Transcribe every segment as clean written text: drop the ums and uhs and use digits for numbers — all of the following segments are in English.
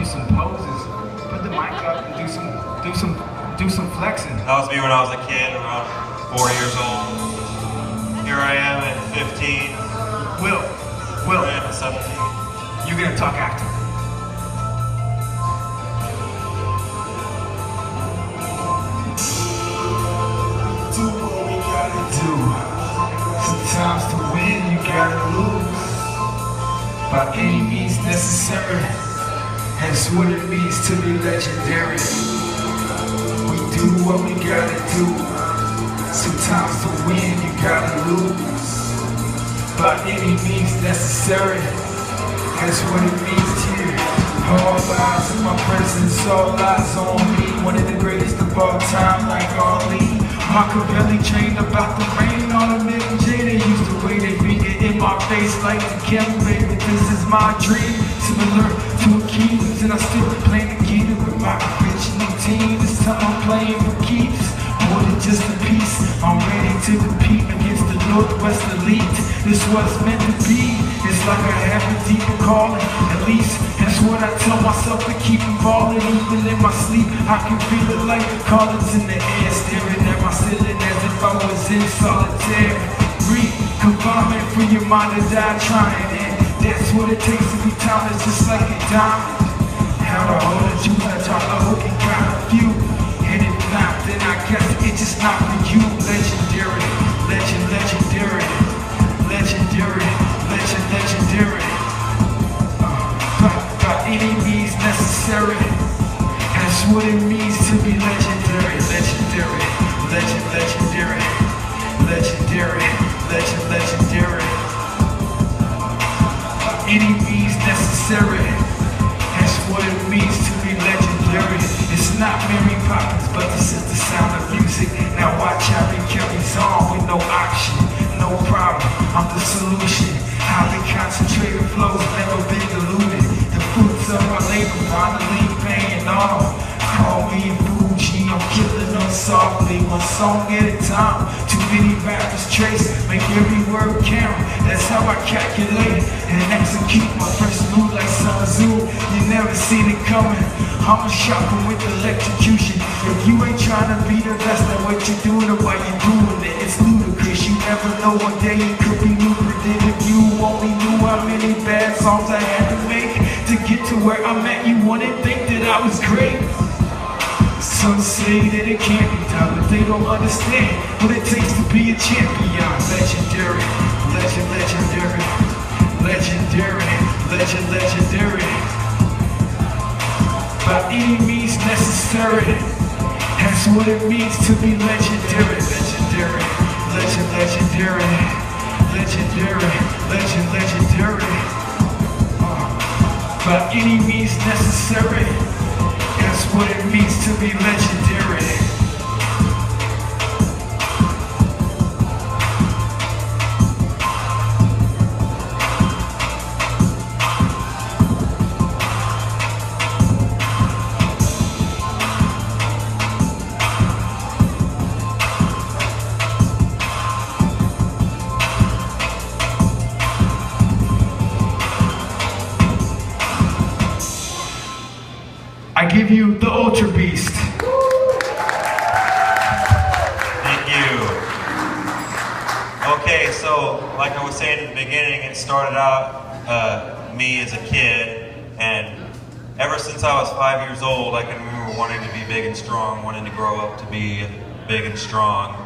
you some poses. Put the mic up and do some flexing. That was me when I was a kid, around 4 years old. Here I am at 15. Will, I am at 17. you're gonna talk after. Do what we gotta do. Sometimes to win, you gotta lose. By any means necessary. That's what it means to be legendary. We do what we gotta do. Sometimes to win, you gotta lose. By any means necessary. That's what it means here. All eyes in my presence, all eyes on me. One of the greatest of all time, like Ali. Machiavelli trained about the rain on a million J. They used to wave their finger in my face like the camel, baby. This is my dream, similar to a kingdom's, and I still play the kingdom with my original team. This time I'm playing for keeps, more than just a piece. I'm ready to compete against the Northwest elite. This was meant to be. It's like I have a deeper calling. At least that's what I tell myself to keep evolving. Even in my sleep, I can feel it like callings in the air, staring at my ceiling as if I was in solitaire. Confinement for your mind to die trying, and that's what it takes to be timeless, just like a diamond. How to hold it, you gotta try to hook and got a few. And if not, then I guess it's just not for you. Legendary, legendary, legendary, legendary. By any means necessary. That's what it means to be legendary, legendary, legendary, legendary, legendary. By any means necessary. That's what it means to be legendary. It's not Mary Poppins, but this is the sound of music. Now watch how it carries on with no option, no problem. I'm the solution. I've been concentrated flows, never been diluted. The fruits of my labor finally paying off. Call me Fuji, I'm killing them softly, one song at a time. Too many rappers trace, make every word count. That's how I calculate and execute my first move like Sun Tzu. You never seen it coming. I'm a shopper with electrocution. If you ain't trying to be the best at what you're doing or why you're doing it, it's ludicrous. You never know one day it could be lucrative. If you only knew how many bad songs I had to make to get to where I'm at, you wouldn't think that I was great. Some say that it can't be done, but they don't understand what it takes to be a champion. Legendary, legendary, legendary, legendary. By any means necessary. That's what it means to be legendary, legendary, legendary, legendary, legendary. By any means necessary. That's what it means to be legendary. I give you the Ultra Beast. Thank you. Okay, so like I was saying at the beginning, it started out me as a kid, and ever since I was 5 years old, I can remember wanting to be big and strong, wanting to grow up to be big and strong.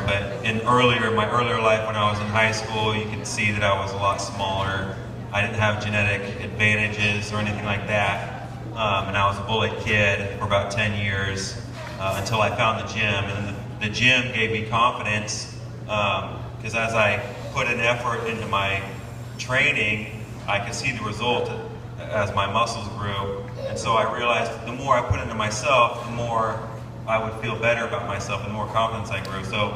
But in my earlier life when I was in high school, you could see that I was a lot smaller. I didn't have genetic advantages or anything like that. And I was a bullied kid for about 10 years until I found the gym. And the gym gave me confidence because as I put an effort into my training, I could see the result as my muscles grew. And so I realized the more I put into myself, the more I would feel better about myself and the more confidence I grew. So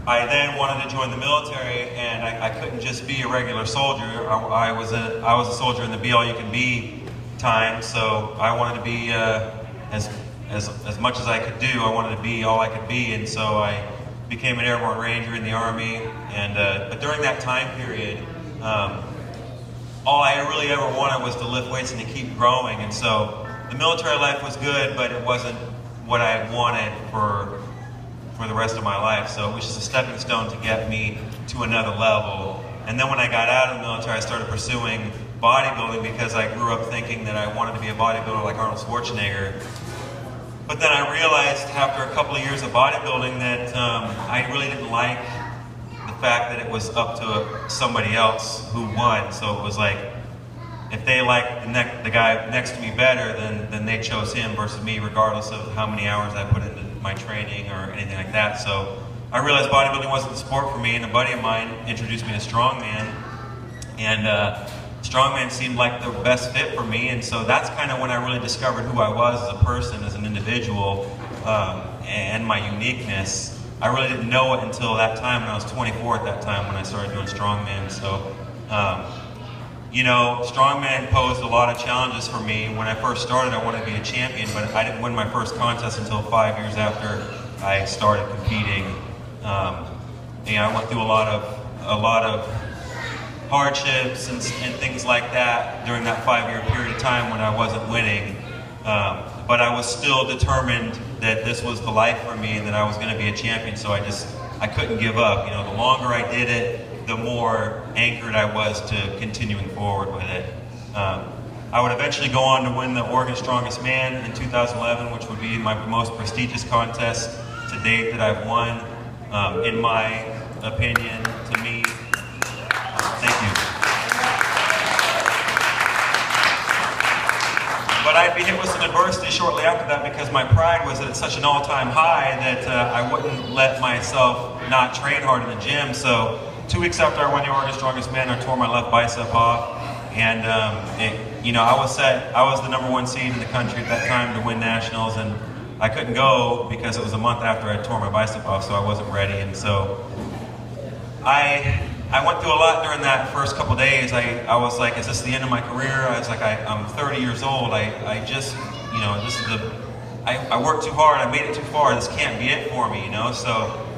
I then wanted to join the military, and I couldn't just be a regular soldier. I was a soldier in the be all you can be time, so I wanted to be as much as I could do. I wanted to be all I could be, and so I became an airborne ranger in the Army. And but during that time period, all I really ever wanted was to lift weights and to keep growing. And so the military life was good, but it wasn't what I wanted for the rest of my life. So it was just a stepping stone to get me to another level. And then when I got out of the military, I started pursuing bodybuilding because I grew up thinking that I wanted to be a bodybuilder like Arnold Schwarzenegger. But then I realized after a couple of years of bodybuilding that I really didn't like the fact that it was up to somebody else who won. So it was like, if they liked the guy next to me better, then they chose him versus me, regardless of how many hours I put into my training or anything like that. So I realized bodybuilding wasn't the sport for me, and a buddy of mine introduced me to strongman, and strongman seemed like the best fit for me. And so that's kind of when I really discovered who I was as a person, as an individual, and my uniqueness. I really didn't know it until that time, when I was 24 at that time, when I started doing strongman. So you know, strongman posed a lot of challenges for me. When I first started, I wanted to be a champion, but I didn't win my first contest until 5 years after I started competing. I went through a lot of hardships and things like that during that 5-year period of time when I wasn't winning. But I was still determined that this was the life for me and that I was going to be a champion. So I couldn't give up. You know, the longer I did it, the more anchored I was to continuing forward with it. I would eventually go on to win the Oregon Strongest Man in 2011, which would be my most prestigious contest to date that I've won, in my opinion, to me. Thank you. But I'd be hit with some adversity shortly after that because my pride was at such an all-time high that I wouldn't let myself not train hard in the gym. So 2 weeks after I won the Oregon Strongest Man, I tore my left bicep off, and I was the #1 seed in the country at that time to win nationals, and I couldn't go because it was a month after I tore my bicep off, so I wasn't ready. And so I went through a lot during that first couple days. I was like, is this the end of my career? I was like, I'm 30 years old. I just, I worked too hard. I made it too far. This can't be it for me, So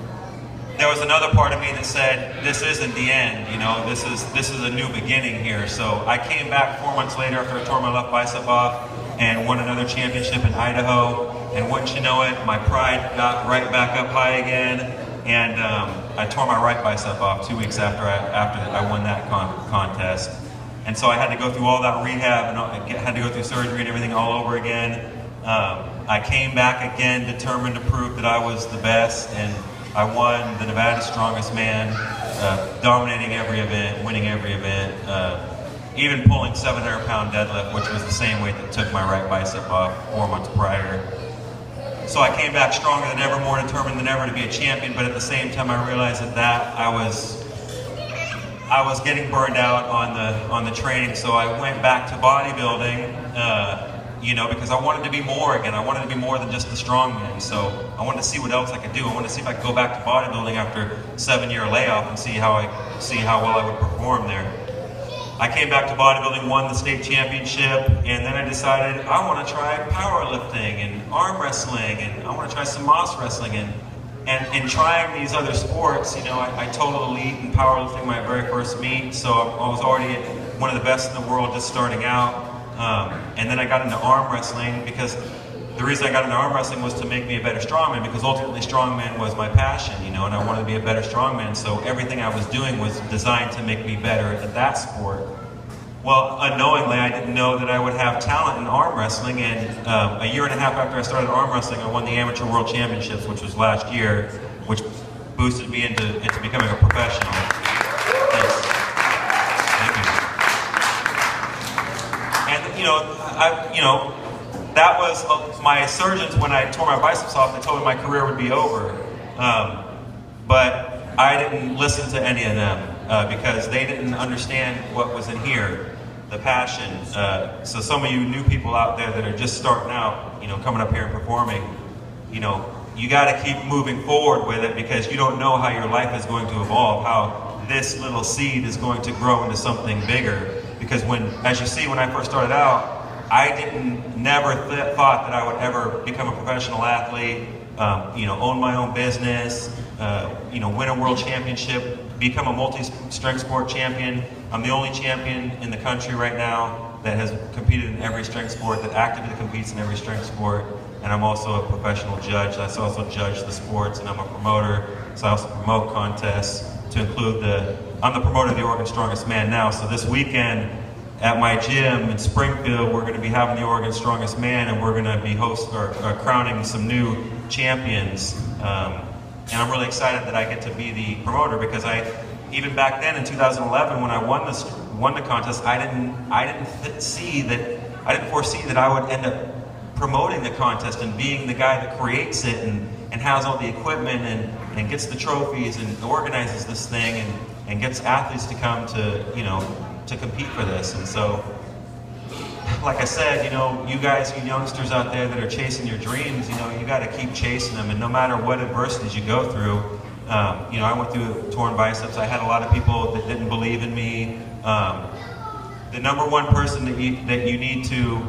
there was another part of me that said, this isn't the end, this is a new beginning here. So I came back 4 months later after I tore my left bicep off and won another championship in Idaho. And wouldn't you know it, my pride got right back up high again. And I tore my right bicep off 2 weeks after I won that contest. And so I had to go through all that rehab and I had to go through surgery and everything all over again. I came back again determined to prove that I was the best, and I won the Nevada Strongest Man, dominating every event, winning every event, even pulling 700-pound deadlift, which was the same weight that took my right bicep off 4 months prior. So I came back stronger than ever, more determined than ever to be a champion, but at the same time I realized that I was getting burned out on the training, so I went back to bodybuilding, because I wanted to be more again. I wanted to be more than just the strongman. So I wanted to see what else I could do. I wanted to see if I could go back to bodybuilding after a 7-year layoff and see how well I would perform there. I came back to bodybuilding, won the state championship, and then I decided I want to try powerlifting and arm wrestling, and I want to try some Moss wrestling. And in trying these other sports, I totaled elite in powerlifting my very first meet, so I was already one of the best in the world just starting out. And then I got into arm wrestling because the reason I got into arm wrestling was to make me a better strongman, because ultimately strongman was my passion, and I wanted to be a better strongman, so everything I was doing was designed to make me better at that sport. Well, unknowingly, I didn't know that I would have talent in arm wrestling, and a year and a half after I started arm wrestling, I won the Amateur World Championships, which was last year, which boosted me into becoming a professional. Thanks. Thank you. And that was my surgeons, when I tore my biceps off, they told me my career would be over. But I didn't listen to any of them because they didn't understand what was in here, the passion. So some of you new people out there that are just starting out, coming up here and performing, you got to keep moving forward with it, because you don't know how your life is going to evolve, how this little seed is going to grow into something bigger. Because as you see, when I first started out, I never thought that I would ever become a professional athlete, own my own business, win a world championship, become a multi-strength sport champion. I'm the only champion in the country right now that has competed in every strength sport, that actively competes in every strength sport. And I'm also a professional judge. I also judge the sports, and I'm a promoter, so I also promote contests to include I'm the promoter of the Oregon Strongest Man now. So this weekend at my gym in Springfield, we're going to be having the Oregon Strongest Man, and we're going to be crowning some new champions. And I'm really excited that I get to be the promoter, because even back then in 2011 when I won the contest, I didn't foresee that I would end up promoting the contest and being the guy that creates it and has all the equipment and gets the trophies and organizes this thing and gets athletes to come to compete for this. And so, like I said, you guys, you youngsters out there that are chasing your dreams, you got to keep chasing them. And no matter what adversities you go through, I went through torn biceps. I had a lot of people that didn't believe in me. The number one person that you need to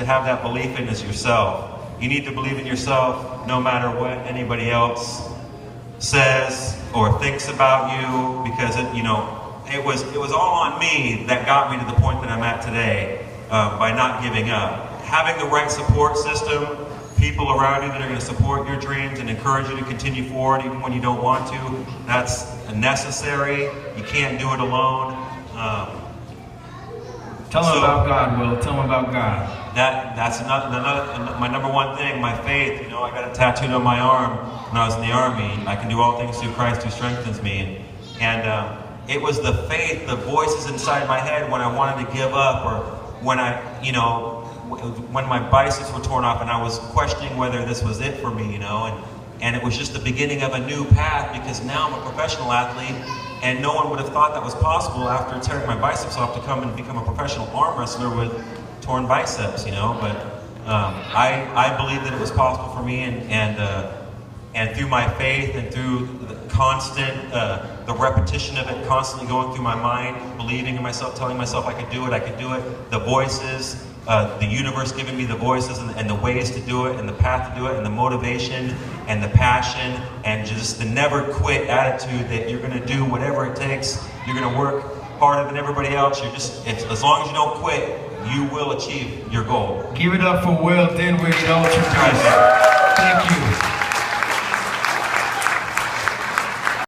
have that belief in is yourself. You need to believe in yourself no matter what anybody else says or thinks about you, because it was all on me that got me to the point that I'm at today, by not giving up. Having the right support system, people around you that are going to support your dreams and encourage you to continue forward even when you don't want to, that's necessary. You can't do it alone. Tell them about God, Will. Tell them about God. That's my number one thing, my faith. I got it tattooed on my arm when I was in the Army. I can do all things through Christ who strengthens me. And it was the faith, the voices inside my head when I wanted to give up, or when when my biceps were torn off and I was questioning whether this was it for me, and it was just the beginning of a new path, because now I'm a professional athlete, and no one would have thought that was possible after tearing my biceps off to come and become a professional arm wrestler with torn biceps, but I believe that it was possible for me, and through my faith and through the constant, the repetition of it constantly going through my mind, believing in myself, telling myself I could do it, the voices, the universe giving me the voices and the ways to do it and the path to do it and the motivation and the passion and just the never quit attitude that you're going to do whatever it takes. You're going to work harder than everybody else. As long as you don't quit, you will achieve your goal. Give it up for Will Denwick, the Ultra Beast. Thank you.